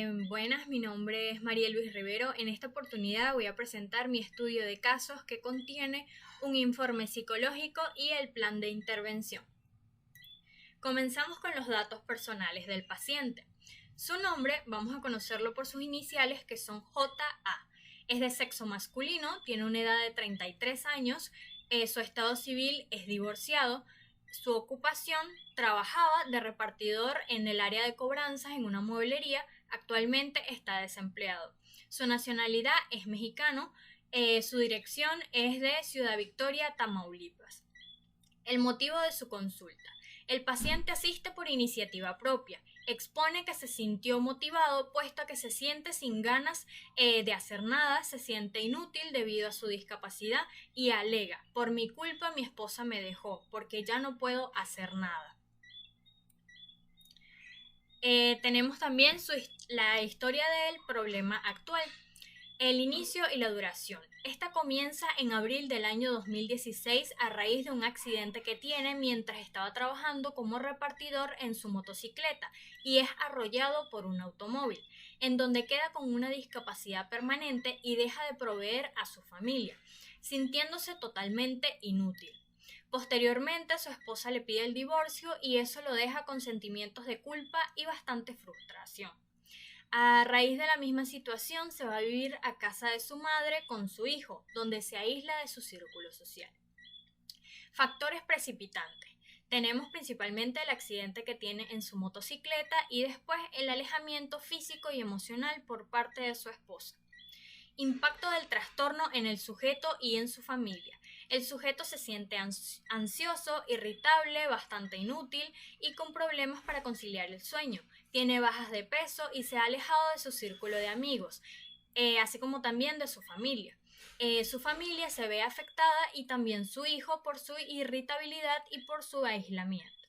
Buenas, mi nombre es María Luis Rivero. En esta oportunidad voy a presentar mi estudio de casos que contiene un informe psicológico y el plan de intervención. Comenzamos con los datos personales del paciente. Su nombre, vamos a conocerlo por sus iniciales, que son JA. Es de sexo masculino, tiene una edad de 33 años, su estado civil es divorciado. Su ocupación, trabajaba de repartidor en el área de cobranzas en una mueblería, actualmente está desempleado. Su nacionalidad es mexicano, su dirección es de Ciudad Victoria, Tamaulipas. El motivo de su consulta. El paciente asiste por iniciativa propia. Expone que se sintió motivado puesto que se siente sin ganas de hacer nada, se siente inútil debido a su discapacidad y alega: por mi culpa mi esposa me dejó porque ya no puedo hacer nada. Tenemos también la historia del problema actual. El inicio y la duración. Esta comienza en abril del año 2016 a raíz de un accidente que tiene mientras estaba trabajando como repartidor en su motocicleta y es arrollado por un automóvil, en donde queda con una discapacidad permanente y deja de proveer a su familia, sintiéndose totalmente inútil. Posteriormente, su esposa le pide el divorcio y eso lo deja con sentimientos de culpa y bastante frustración. A raíz de la misma situación, se va a vivir a casa de su madre con su hijo, donde se aísla de su círculo social. Factores precipitantes. Tenemos principalmente el accidente que tiene en su motocicleta y después el alejamiento físico y emocional por parte de su esposa. Impacto del trastorno en el sujeto y en su familia. El sujeto se siente ansioso, irritable, bastante inútil y con problemas para conciliar el sueño. Tiene bajas de peso y se ha alejado de su círculo de amigos, así como también de su familia. Su familia se ve afectada y también su hijo por su irritabilidad y por su aislamiento.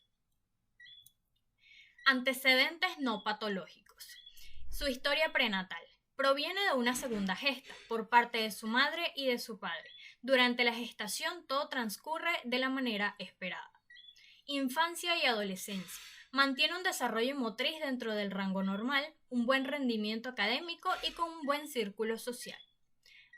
Antecedentes no patológicos. Su historia prenatal. Proviene de una segunda gesta por parte de su madre y de su padre. Durante la gestación todo transcurre de la manera esperada. Infancia y adolescencia. Mantiene un desarrollo motriz dentro del rango normal, un buen rendimiento académico y con un buen círculo social.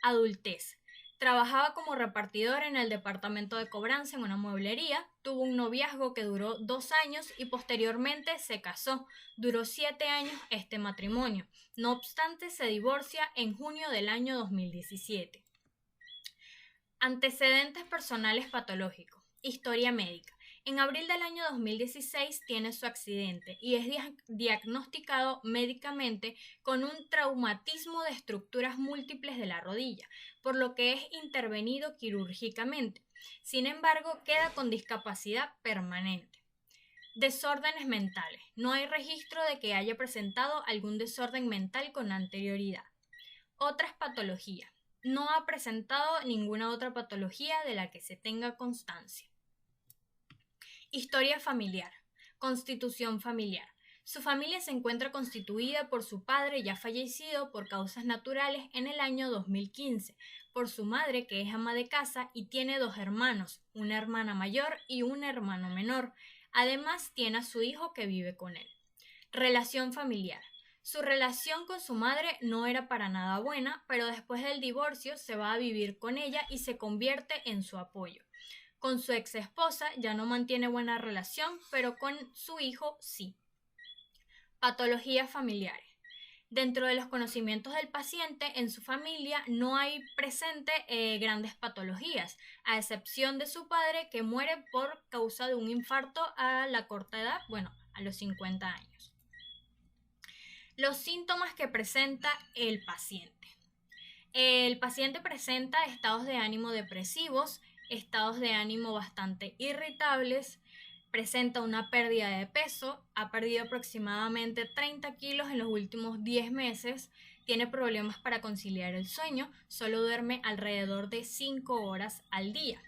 Adultez. Trabajaba como repartidor en el departamento de cobranza en una mueblería, tuvo un noviazgo que duró 2 años y posteriormente se casó. Duró 7 años este matrimonio. No obstante, se divorcia en junio del año 2017. Antecedentes personales patológicos. Historia médica. En abril del año 2016 tiene su accidente y es diagnosticado médicamente con un traumatismo de estructuras múltiples de la rodilla, por lo que es intervenido quirúrgicamente. Sin embargo, queda con discapacidad permanente. Desórdenes mentales. No hay registro de que haya presentado algún desorden mental con anterioridad. Otras patologías. No ha presentado ninguna otra patología de la que se tenga constancia. Historia familiar. Constitución familiar. Su familia se encuentra constituida por su padre ya fallecido por causas naturales en el año 2015, por su madre que es ama de casa y tiene 2 hermanos, una hermana mayor y un hermano menor. Además tiene a su hijo que vive con él. Relación familiar. Su relación con su madre no era para nada buena, pero después del divorcio se va a vivir con ella y se convierte en su apoyo. Con su ex esposa ya no mantiene buena relación, pero con su hijo sí. Patologías familiares. Dentro de los conocimientos del paciente, en su familia no hay presente grandes patologías, a excepción de su padre que muere por causa de un infarto a la corta edad, a los 50 años. Los síntomas que presenta el paciente. El paciente presenta estados de ánimo depresivos, estados de ánimo bastante irritables, presenta una pérdida de peso, ha perdido aproximadamente 30 kilos en los últimos 10 meses, tiene problemas para conciliar el sueño, solo duerme alrededor de 5 horas al día.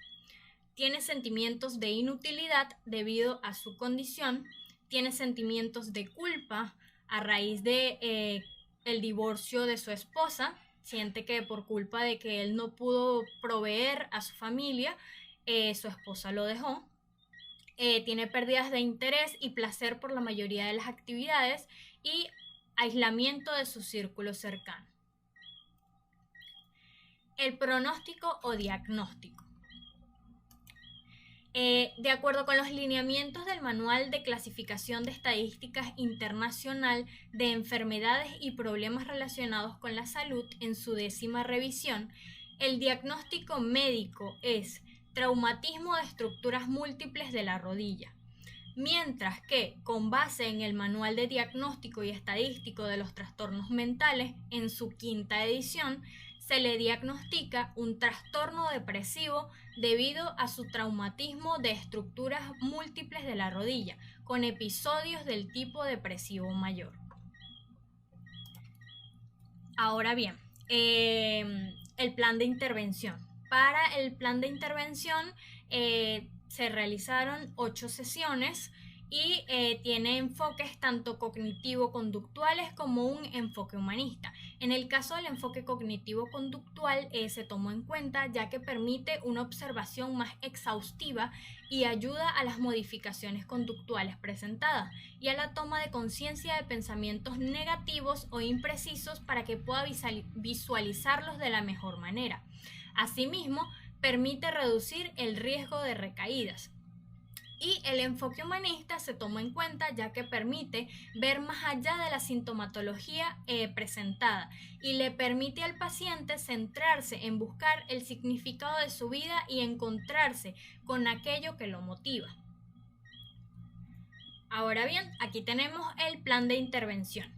Tiene sentimientos de inutilidad debido a su condición, tiene sentimientos de culpa a raíz de el divorcio de su esposa. Siente que por culpa de que él no pudo proveer a su familia, su esposa lo dejó. Tiene pérdidas de interés y placer por la mayoría de las actividades y aislamiento de su círculo cercano. El pronóstico o diagnóstico. De acuerdo con los lineamientos del Manual de Clasificación de Estadísticas Internacional de Enfermedades y Problemas Relacionados con la Salud, en su 10ª revisión, el diagnóstico médico es traumatismo de estructuras múltiples de la rodilla, mientras que, con base en el Manual de Diagnóstico y Estadístico de los Trastornos Mentales, en su 5ª edición, se le diagnostica un trastorno depresivo debido a su traumatismo de estructuras múltiples de la rodilla, con episodios del tipo depresivo mayor. Ahora bien, el plan de intervención. Para el plan de intervención se realizaron 8 sesiones y tiene enfoques tanto cognitivo-conductuales como un enfoque humanista. En el caso del enfoque cognitivo-conductual se tomó en cuenta ya que permite una observación más exhaustiva y ayuda a las modificaciones conductuales presentadas y a la toma de conciencia de pensamientos negativos o imprecisos para que pueda visualizarlos de la mejor manera. Asimismo, permite reducir el riesgo de recaídas. Y el enfoque humanista se toma en cuenta ya que permite ver más allá de la sintomatología presentada y le permite al paciente centrarse en buscar el significado de su vida y encontrarse con aquello que lo motiva. Ahora bien, aquí tenemos el plan de intervención.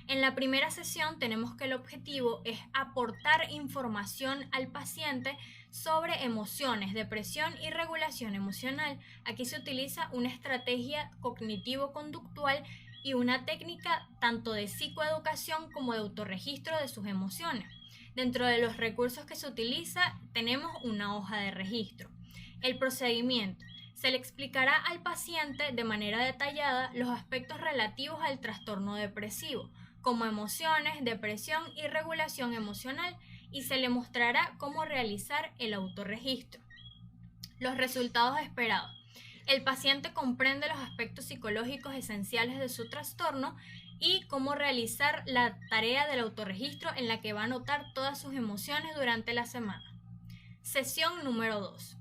En la primera sesión tenemos que el objetivo es aportar información al paciente sobre emociones, depresión y regulación emocional. Aquí se utiliza una estrategia cognitivo-conductual y una técnica tanto de psicoeducación como de autorregistro de sus emociones. Dentro de los recursos que se utiliza tenemos una hoja de registro. El procedimiento. Se le explicará al paciente de manera detallada los aspectos relativos al trastorno depresivo, como emociones, depresión y regulación emocional, y se le mostrará cómo realizar el autorregistro. Los resultados esperados. El paciente comprende los aspectos psicológicos esenciales de su trastorno y cómo realizar la tarea del autorregistro en la que va a anotar todas sus emociones durante la semana. Sesión número 2.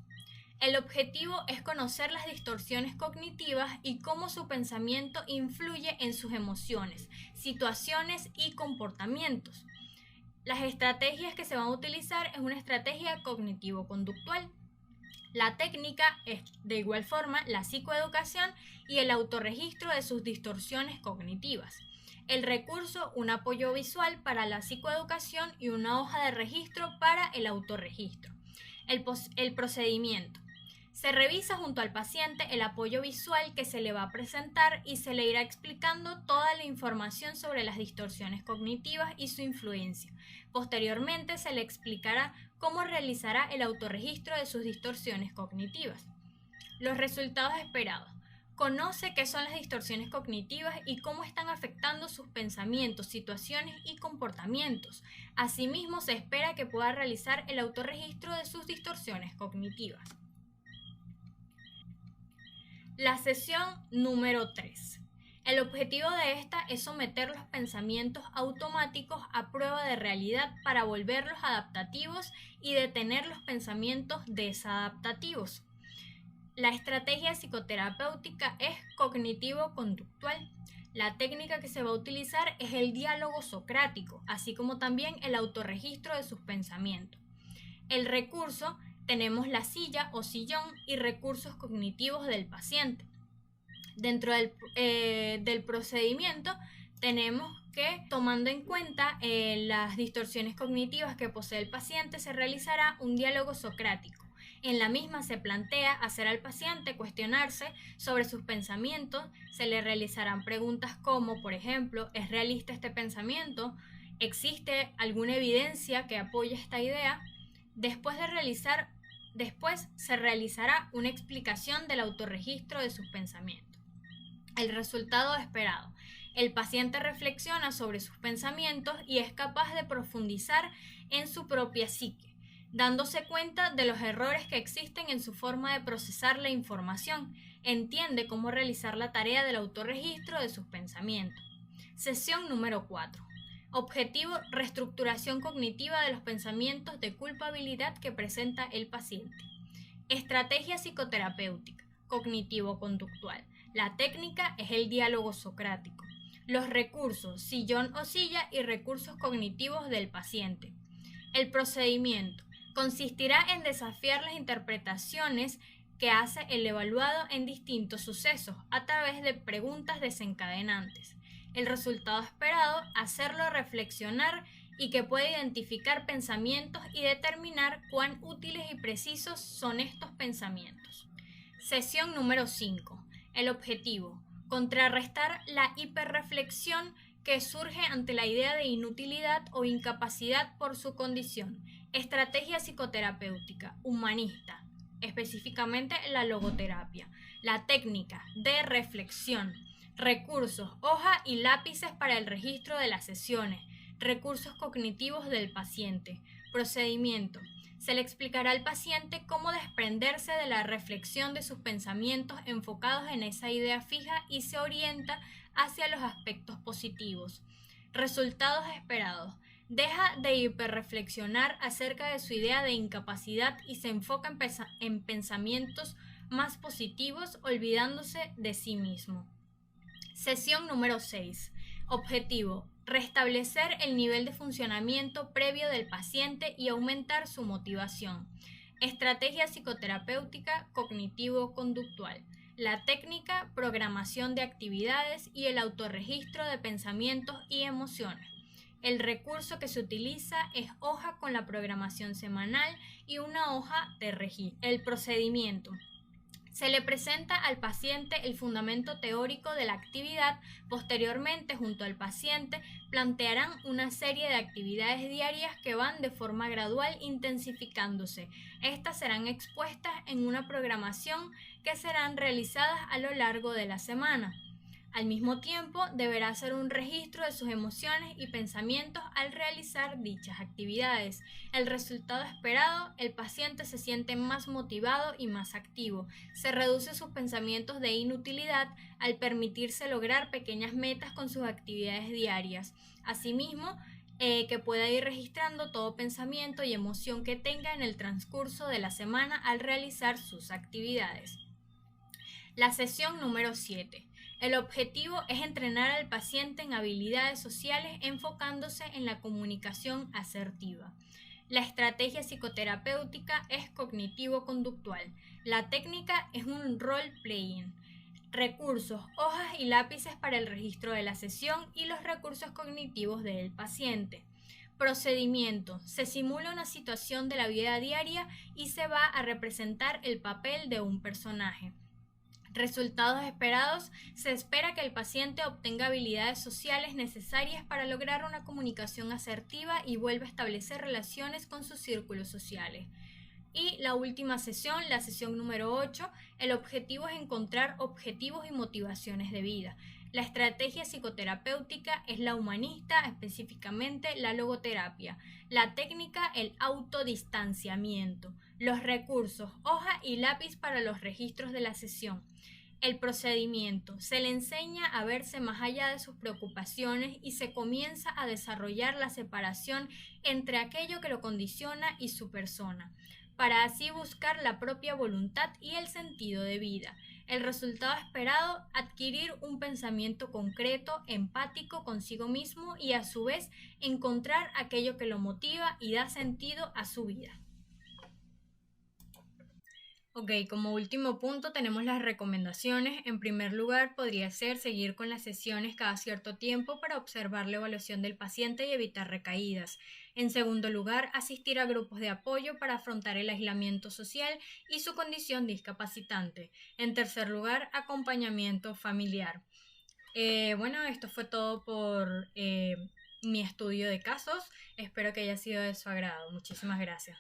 El objetivo es conocer las distorsiones cognitivas y cómo su pensamiento influye en sus emociones, situaciones y comportamientos. Las estrategias que se van a utilizar es una estrategia cognitivo-conductual. La técnica es, de igual forma, la psicoeducación y el autorregistro de sus distorsiones cognitivas. El recurso, un apoyo visual para la psicoeducación y una hoja de registro para el autorregistro. El procedimiento. Se revisa junto al paciente el apoyo visual que se le va a presentar y se le irá explicando toda la información sobre las distorsiones cognitivas y su influencia. Posteriormente se le explicará cómo realizará el autorregistro de sus distorsiones cognitivas. Los resultados esperados. Conoce qué son las distorsiones cognitivas y cómo están afectando sus pensamientos, situaciones y comportamientos. Asimismo, se espera que pueda realizar el autorregistro de sus distorsiones cognitivas. La sesión número 3. El objetivo de esta es someter los pensamientos automáticos a prueba de realidad para volverlos adaptativos y detener los pensamientos desadaptativos. La estrategia psicoterapéutica es cognitivo-conductual. La técnica que se va a utilizar es el diálogo socrático, así como también el autorregistro de sus pensamientos. El recurso, tenemos la silla o sillón y recursos cognitivos del paciente. Dentro del procedimiento tenemos que, tomando en cuenta las distorsiones cognitivas que posee el paciente, se realizará un diálogo socrático. En la misma se plantea hacer al paciente cuestionarse sobre sus pensamientos, se le realizarán preguntas como, por ejemplo, ¿es realista este pensamiento? ¿Existe alguna evidencia que apoye esta idea? Después se realizará una explicación del autorregistro de sus pensamientos. El resultado esperado. El paciente reflexiona sobre sus pensamientos y es capaz de profundizar en su propia psique, dándose cuenta de los errores que existen en su forma de procesar la información. Entiende cómo realizar la tarea del autorregistro de sus pensamientos. Sesión número 4. Objetivo: reestructuración cognitiva de los pensamientos de culpabilidad que presenta el paciente. Estrategia psicoterapéutica, cognitivo-conductual. La técnica es el diálogo socrático. Los recursos: sillón o silla y recursos cognitivos del paciente. El procedimiento consistirá en desafiar las interpretaciones que hace el evaluado en distintos sucesos a través de preguntas desencadenantes. El resultado esperado: hacerlo reflexionar y que pueda identificar pensamientos y determinar cuán útiles y precisos son estos pensamientos. Sesión número 5. El objetivo: contrarrestar la hiperreflexión que surge ante la idea de inutilidad o incapacidad por su condición. Estrategia psicoterapéutica, humanista, específicamente la logoterapia. La técnica de reflexión. Recursos: hoja y lápices para el registro de las sesiones. Recursos cognitivos del paciente. Procedimiento: se le explicará al paciente cómo desprenderse de la reflexión de sus pensamientos enfocados en esa idea fija y se orienta hacia los aspectos positivos. Resultados esperados: deja de hiperreflexionar acerca de su idea de incapacidad y se enfoca en pensamientos más positivos, olvidándose de sí mismo. Sesión número 6. Objetivo: restablecer el nivel de funcionamiento previo del paciente y aumentar su motivación. Estrategia psicoterapéutica cognitivo-conductual. La técnica: programación de actividades y el autorregistro de pensamientos y emociones. El recurso que se utiliza es hoja con la programación semanal y una hoja de registro. El procedimiento: se le presenta al paciente el fundamento teórico de la actividad. Posteriormente, junto al paciente, plantearán una serie de actividades diarias que van de forma gradual intensificándose. Estas serán expuestas en una programación que serán realizadas a lo largo de la semana. Al mismo tiempo, deberá hacer un registro de sus emociones y pensamientos al realizar dichas actividades. El resultado esperado: el paciente se siente más motivado y más activo. Se reduce sus pensamientos de inutilidad al permitirse lograr pequeñas metas con sus actividades diarias. Asimismo, que pueda ir registrando todo pensamiento y emoción que tenga en el transcurso de la semana al realizar sus actividades. La sesión número 7. El objetivo es entrenar al paciente en habilidades sociales enfocándose en la comunicación asertiva. La estrategia psicoterapéutica es cognitivo-conductual. La técnica es un role-playing. Recursos: hojas y lápices para el registro de la sesión y los recursos cognitivos del paciente. Procedimiento: se simula una situación de la vida diaria y se va a representar el papel de un personaje. Resultados esperados: se espera que el paciente obtenga habilidades sociales necesarias para lograr una comunicación asertiva y vuelva a establecer relaciones con sus círculos sociales. Y la última sesión, la sesión número 8, el objetivo es encontrar objetivos y motivaciones de vida. La estrategia psicoterapéutica es la humanista, específicamente la logoterapia. La técnica: el autodistanciamiento. Los recursos: hoja y lápiz para los registros de la sesión. El procedimiento: se le enseña a verse más allá de sus preocupaciones y se comienza a desarrollar la separación entre aquello que lo condiciona y su persona, para así buscar la propia voluntad y el sentido de vida. El resultado esperado: adquirir un pensamiento concreto, empático consigo mismo y a su vez encontrar aquello que lo motiva y da sentido a su vida. Ok, como último punto tenemos las recomendaciones. En primer lugar, podría ser seguir con las sesiones cada cierto tiempo para observar la evaluación del paciente y evitar recaídas. En segundo lugar, asistir a grupos de apoyo para afrontar el aislamiento social y su condición discapacitante. En tercer lugar, acompañamiento familiar. Bueno, esto fue todo por mi estudio de casos. Espero que haya sido de su agrado. Muchísimas gracias.